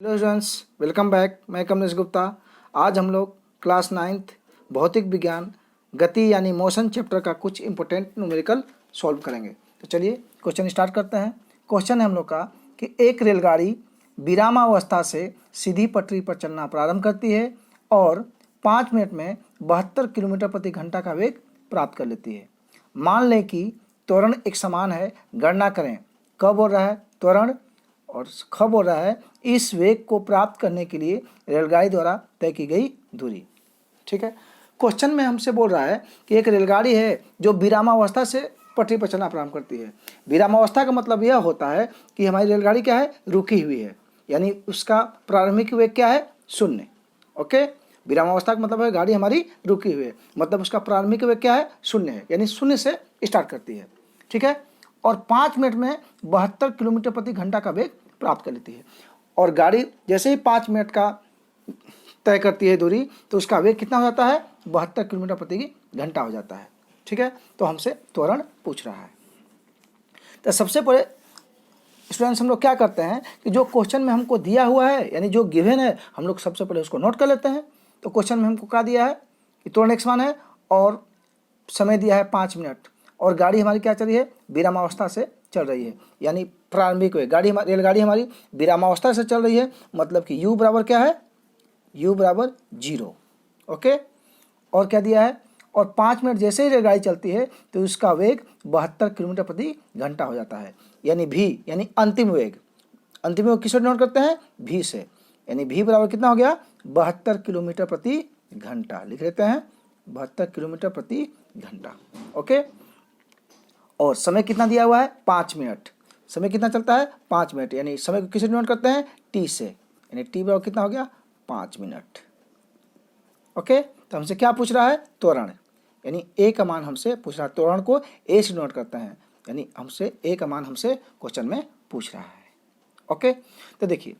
Hello students, welcome back. मैं कमलेश गुप्ता। आज हम लोग क्लास 9th भौतिक विज्ञान गति यानी मोशन चैप्टर का कुछ इंपॉर्टेंट न्यूमेरिकल सॉल्व करेंगे। तो चलिए क्वेश्चन स्टार्ट करते हैं। क्वेश्चन है हम लोग का कि एक रेलगाड़ी विरामावस्था से सीधी पटरी पर चलना प्रारंभ करती है और 5 मिनट में 72 किलोमीटर प्रति घंटा का वेग प्राप्त कर लेती है। मान लें कि त्वरण एक समान है, गणना करें। कब बोल रहा है? त्वरण। और ख बोल रहा है इस वेग को प्राप्त करने के लिए रेलगाड़ी द्वारा तय की गई दूरी। ठीक है। क्वेश्चन में हमसे बोल रहा है कि एक रेलगाड़ी है जो विरामावस्था से पटरी पर चलना प्रारंभ करती है। विरामावस्था का मतलब यह होता है कि हमारी रेलगाड़ी क्या है? रुकी हुई है, यानी उसका प्रारंभिक वेग क्या है? 0। ओके। विरामावस्था का मतलब है गाड़ी हमारी रुकी हुई है, मतलब उसका प्रारंभिक वेग क्या है? 0 है, यानी 0 से स्टार्ट करती है। ठीक है। और 5 मिनट में 72 किलोमीटर प्रति घंटा का वेग प्राप्त कर लेती है। और गाड़ी जैसे ही 5 मिनट का तय करती है दूरी, तो उसका वेग कितना हो जाता है? 72 किलोमीटर प्रति घंटा हो जाता है। ठीक है। तो हमसे त्वरण पूछ रहा है। तो सबसे पहले स्टूडेंट्स हम लोग क्या करते हैं कि जो क्वेश्चन में हमको दिया हुआ है, यानी जो गिवन है, हम लोग सबसे पहले उसको नोट कर लेते हैं। तो क्वेश्चन में हमको क्या दिया है कि त्वरण एक समान है और समय दिया है 5 मिनट, और गाड़ी हमारी क्या चल रही है? विरामावस्था से चल रही है, यानी प्रारंभिक वेग। रेलगाड़ी हमारी विरामावस्था से चल रही है, मतलब कि u बराबर क्या है? u बराबर 0। ओके। और क्या दिया है? और 5 मिनट जैसे ही रेलगाड़ी चलती है तो उसका वेग 72 किलोमीटर प्रति घंटा हो जाता है, यानी v, यानी अंतिम वेग। अंतिम वेग किससे नोट करते हैं? v से, यानी v बराबर कितना हो गया? 72 किलोमीटर प्रति घंटा। लिख लेते हैं 72 किलोमीटर प्रति घंटा। ओके। और समय कितना दिया हुआ है? 5 मिनट। समय कितना चलता है? 5 मिनट, यानी समय को किससे नोट करते हैं? t से, यानी t बराबर कितना हो गया? 5 मिनट। ओके। तो हमसे क्या पूछ रहा है? त्वरण, यानी a का मान हमसे पूछ रहा है। त्वरण को a से नोट करते हैं, यानी हमसे a का मान हमसे क्वेश्चन में पूछ रहा है। ओके। तो देखिए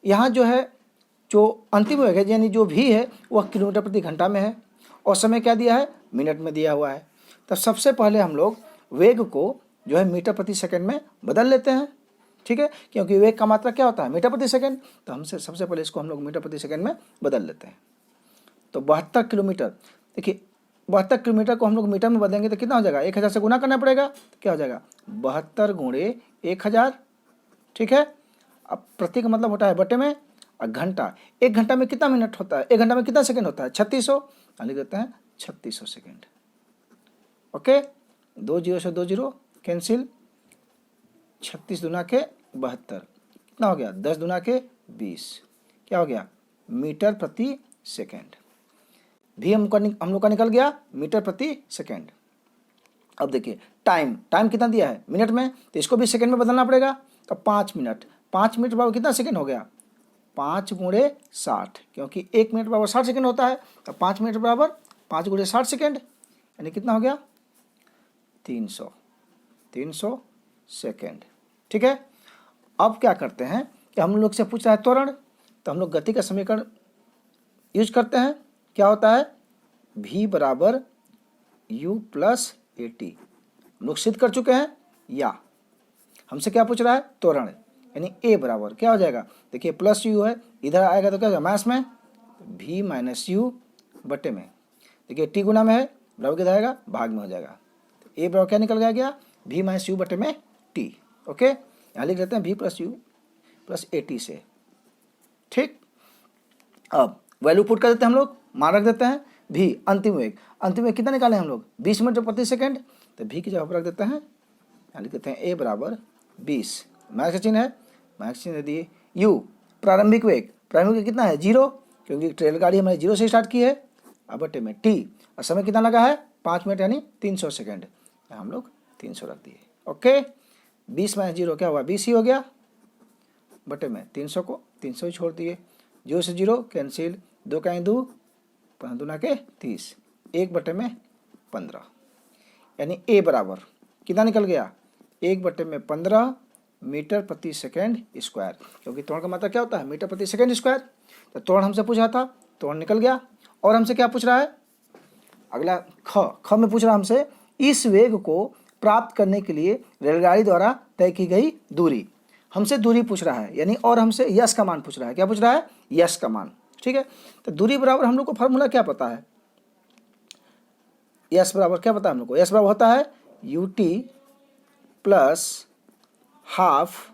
यहाँ जो है, जो अंतिम वेग है यानी जो v है वह किलोमीटर प्रति घंटा में है, और समय क्या दिया है? मिनट में दिया हुआ है। तो सबसे पहले हम लोग वेग को जो है मीटर प्रति सेकंड में बदल लेते हैं। ठीक है, क्योंकि वेग का मात्रा क्या होता है? मीटर प्रति सेकंड। तो हमसे सबसे पहले इसको हम लोग मीटर प्रति सेकंड में बदल लेते हैं। तो 72 किलोमीटर, देखिए 72 किलोमीटर को हम लोग मीटर में बदलेंगे तो कितना हो जाएगा? 1000 से गुना करना पड़ेगा। तो क्या हो जाएगा? 72 गुणे 1000। ठीक है। अब प्रति का मतलब होता है बटे में, और घंटा, 1 घंटा में कितना मिनट होता है? 1 घंटा में कितना सेकंड होता है? 3600। लिख देते हैं 3600 सेकंड। ओके। 2 0 से 2 0 कैंसिल, 36 दुना के 72, कितना हो गया? 10 दुना के 20, क्या हो गया? मीटर प्रति सेकंड। भी हम लोग का निकल गया मीटर प्रति सेकंड। अब देखिए टाइम कितना दिया है? मिनट में, तो इसको भी सेकंड में बदलना पड़ेगा। तो 5 मिनट, 5 मिनट बराबर कितना सेकंड हो गया? 5 गुणे 60, क्योंकि 1 मिनट बराबर 60 सेकंड होता है। तो 5 मिनट बराबर 5 गुणे 60 सेकंड, यानी कितना हो गया? 300 सेकंड। ठीक है। अब क्या करते हैं कि हम लोग से पूछ रहा है त्वरण, तो हम लोग गति का समीकरण यूज करते हैं। क्या होता है? v बराबर u प्लस ए टी। हम लोग सिद्ध कर चुके हैं। या हमसे क्या पूछ रहा है? त्वरण, यानी a बराबर क्या हो जाएगा? देखिए प्लस u है, इधर आएगा तो क्या होगा? माइनस में v माइनस यू बटे में। देखिए t गुना में है, बराबर किधर आएगा? भाग में हो जाएगा। तो a बराबर क्या निकल गया? v माइनस यू बटे में t। ओके। यहाँ लिख लेते हैं v plus you plus A T से। ठीक। अब वैल्यू पुट कर देते हैं हम लोग, मान रख देते हैं v अंतिम वेग कितना निकाले हम लोग? 20 मीटर प्रति सेकंड। तो v की जगह पर रख देते हैं, यहाँ लिख देते हैं a बराबर 20, माइनस का चिन्ह है, माइनस चिन्ह दिए। u प्रारंभिक वेग कितना है? 0, क्योंकि रेलगाड़ी हमारी 0 से स्टार्ट की है। अब बटे में t, और समय कितना लगा है? 5 मिनट, यानी 300 सेकंड। यहाँ हम लोग 300 रख दिए। ओके। 20 माइनस 0 क्या हुआ? 20 ही हो गया, बटे में 300 को 300 ही छोड़ दिए। 0 से 0 कैंसिल, 2 का 2, 15 दूना के 30, 1 बटे में 15, यानी a बराबर कितना निकल गया? 1 बटे में 15 मीटर प्रति सेकंड स्क्वायर, क्योंकि त्वरण का मात्रा क्या होता है? मीटर प्रति सेकंड स्क्वायर। तो त्वरण हमसे पूछा था, त्वरण निकल गया। और हमसे क्या पूछ रहा है? अगला ख में पूछ रहा है हमसे इस वेग को प्राप्त करने के लिए रेलगाड़ी द्वारा तय की गई दूरी। हमसे दूरी पूछ रहा है, यानी और हमसे यस का मान पूछ रहा है। क्या पूछ रहा है? यस का मान। ठीक है, तो दूरी बराबर हम लोग को फार्मूला क्या पता है? यस बराबर क्या पता है हम लोग को? यस बराबर होता है U T plus half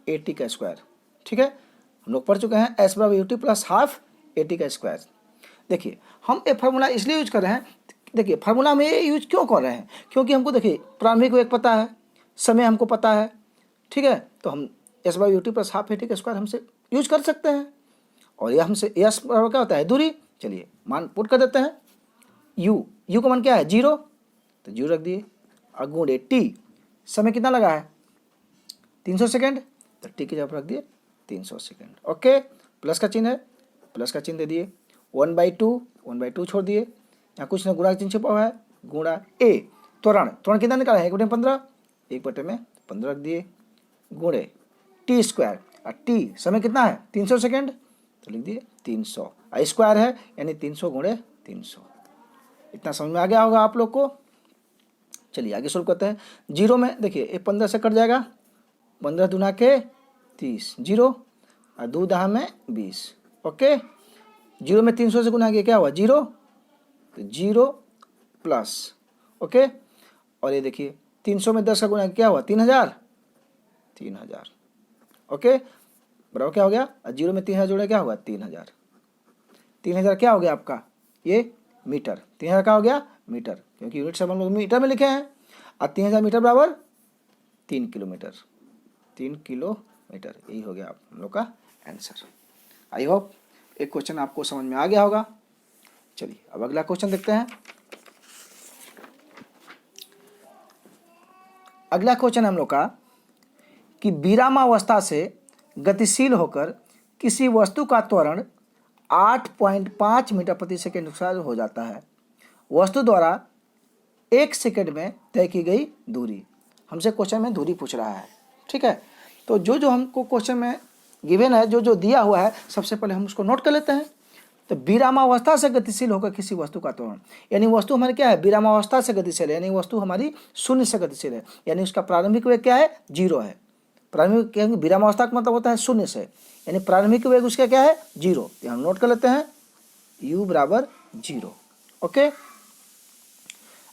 A T का स्क्वायर। ठीक है, हम लोग पढ़ चुके हैं एस बराबर U T plus half A T का स्क्वायर। देखिए हम ये फार्मूला इसलिए यूज कर रहे हैं, देखिए फार्मूला में ये यूज क्यों कर रहे हैं? क्योंकि हमको देखिए प्रारंभिक वेग पता है, समय हमको पता है। ठीक है, तो हम S by U T plus half A T का स्क्वायर हमसे यूज कर सकते हैं। और यह हमसे एस बराबर क्या होता है? दूरी। चलिए मान पुट कर देते हैं। यू का मान क्या है? 0, तो 0 रख दिए। और गुणे टी, समय कितना लगा है? 300 सेकेंड, तो टी की जगह रख दिए 300 सेकेंड। ओके, प्लस का चिन्ह है, प्लस का चिन्ह दे दिए। 1/2 छोड़ दिए, यहाँ कुछ ना गुणा का चिन्ह छुपा हुआ है, गुणा ए त्वरण कितना निकाला है? 1/15, 1/15 रख दिए, गुणे टी स्क्वायर। और टी समय कितना है? 300 सेकेंड, तो लिख दिए 300। स्क्वायर है यानी 300 गुणे 300। इतना समझ में आ गया होगा आप लोग को। चलिए आगे शुरू करते हैं। 0 में देखिए ये 15 से कट जाएगा, 15 दूना के 30, 0 और 2 दहा में 20। ओके, 0 में 300 से गुना किया क्या हुआ? 0, तो 0 प्लस। ओके, और ये देखिए 300 में 10 का गुना क्या हुआ? 3000। ओके, बराबर क्या हो गया? 0 में 3000 जोड़े क्या होगा? 3000। 3000 क्या हो गया आपका? ये मीटर। 3000 क्या हो गया? मीटर, क्योंकि यूनिट सब हम लोग मीटर में लिखे हैं। और 3000 मीटर बराबर 3 किलोमीटर। 3 किलोमीटर, यही हो गया आप हम लोग का आंसर। आई होप एक क्वेश्चन आपको समझ में आ गया होगा। चलिए अब अगला क्वेश्चन देखते हैं। अगला क्वेश्चन हम लोग का कि विरामावस्था से गतिशील होकर किसी वस्तु का त्वरण 8.5 मीटर प्रति सेकेंड अनुसार हो जाता है। वस्तु द्वारा 1 सेकेंड में तय की गई दूरी। हमसे क्वेश्चन में दूरी पूछ रहा है। ठीक है, तो जो हमको क्वेश्चन में गिवन है, जो दिया हुआ है, सबसे पहले हम उसको नोट कर लेते हैं। तो विरामावस्था से गतिशील होकर किसी वस्तु का त्वरण, यानी वस्तु हमारी क्या है? विरामावस्था से गतिशील है, यानी वस्तु हमारी शून्य से गतिशील है, यानी उसका प्रारंभिक वेग क्या है? 0 है। प्रारंभिक विरामावस्था का मतलब होता है शून्य से, यानी प्रारंभिक वेग उसका क्या है? 0। हम नोट कर लेते हैं u बराबर 0। ओके,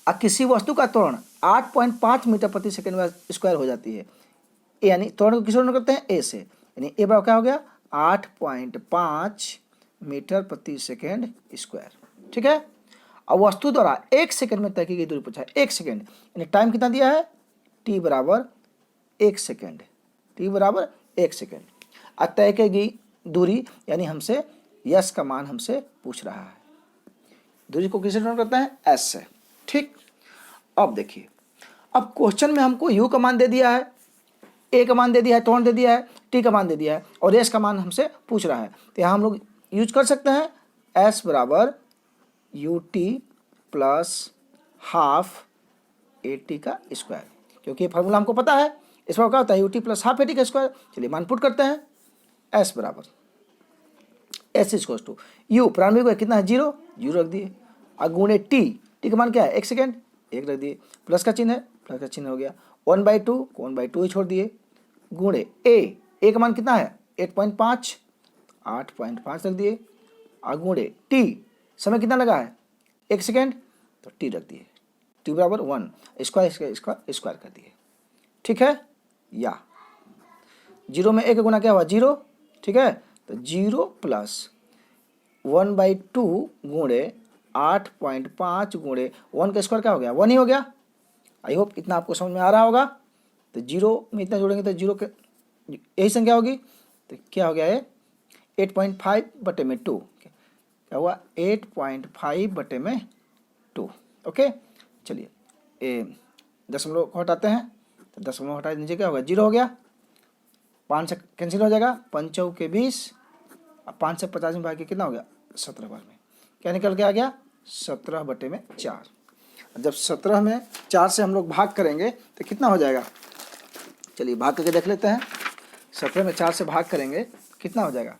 अब किसी वस्तु का त्वरण 8.5 मीटर प्रति सेकेंड स्क्वायर हो जाती है, यानी त्वरण को किससे नोट करते हैं? a से, यानी a बराबर क्या हो गया? 8.5 मीटर प्रति सेकेंड स्क्वायर। ठीक है, अब वस्तु द्वारा 1 सेकेंड में तय की गई दूरी पूछा है। 1 सेकेंड यानी टाइम कितना दिया है? t बराबर 1 सेकेंड। t बराबर 1 सेकेंड। अब तय की गई दूरी यानी हमसे यस का मान हमसे पूछ रहा है। दूरी को किससे नोट करते हैं? s से। ठीक, अब देखिए, अब क्वेश्चन में हमको u का मान दे दिया है, a का मान दे दिया है, त्वरण दे दिया है, t का मान दे दिया है, और s का मान हमसे पूछ रहा है। तो यहाँ हम लोग यूज कर सकते हैं s बराबर U T plus half A T का स्क्वायर, क्योंकि ये फार्मूला हमको पता है। इस बार क्या होता है? U T plus half A T का स्क्वायर। चलिए मान पुट करते हैं। s बराबर s इक्वल्स टू यू, प्रारंभिक वेग कितना है? 0 रख दिए, और गुणे टी का मान क्या है? 1 सेकेंड, 1 रख दिए, प्लस का चिन्ह है, प्लस का चिन्ह हो गया। 1/2 को 1/2 ही छोड़ दिए, गुणे ए का मान कितना है? 8.5 रख दिए, और गुणे टी, समय कितना लगा है? 1 सेकेंड, तो टी रख दिए, टी बराबर 1, स्क्वायर कर दिए। ठीक है, या 0 में 1 गुना क्या हुआ? 0। ठीक है, तो 0 प्लस 1/2 गुणे 8.5 गुणे 1 का स्क्वायर क्या हो गया? 1 ही हो गया। आई होप इतना आपको समझ में आ रहा होगा। तो 0 में इतना जोड़ेंगे तो 0 के यही संख्या होगी, तो क्या हो गया? ये 8.5/2 क्या हुआ? 8.5/2। ओके, चलिए दशमलव को हटाते हैं, तो दशमलव हटा नीचे क्या होगा? 0 हो गया। 5 से कैंसिल हो जाएगा, 5 चौके 20, 5 से 50 में भाग के कितना हो गया? 17 बार में क्या निकल के आ गया? 17/4। जब 17 में 4 से हम लोग भाग करेंगे तो कितना हो जाएगा? चलिए भाग करके देख लेते हैं। 17 में 4 से भाग करेंगे कितना हो जाएगा?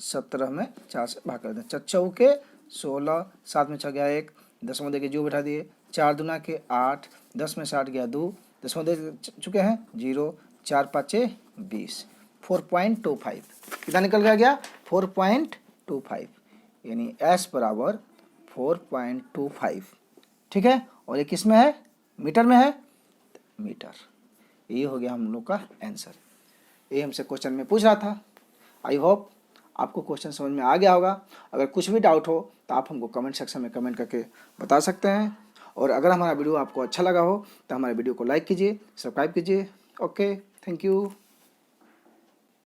17 में 4 से भाग कर दें, 4 चौके 16, 7 में 6 गया 1, दसमलव दे के जो बैठा दिए, 4 दूना के 8, 10 में 60 गया 2, दसमलव दे चुके हैं 0, 4 पाँचे 20, 4.25 कितना निकल गया 4.25 यानी S बराबर 4.25। ठीक है, और ये किस में है, मीटर में है, मीटर। ये हो गया हम लोग का आंसर। ये हमसे क्वेश्चन में पूछ रहा था। आई होप आपको क्वेश्चन समझ में आ गया होगा। अगर कुछ भी डाउट हो तो आप हमको कमेंट सेक्शन में कमेंट करके बता सकते हैं। और अगर हमारा वीडियो आपको अच्छा लगा हो तो हमारे वीडियो को लाइक कीजिए, सब्सक्राइब कीजिए। Okay, thank you.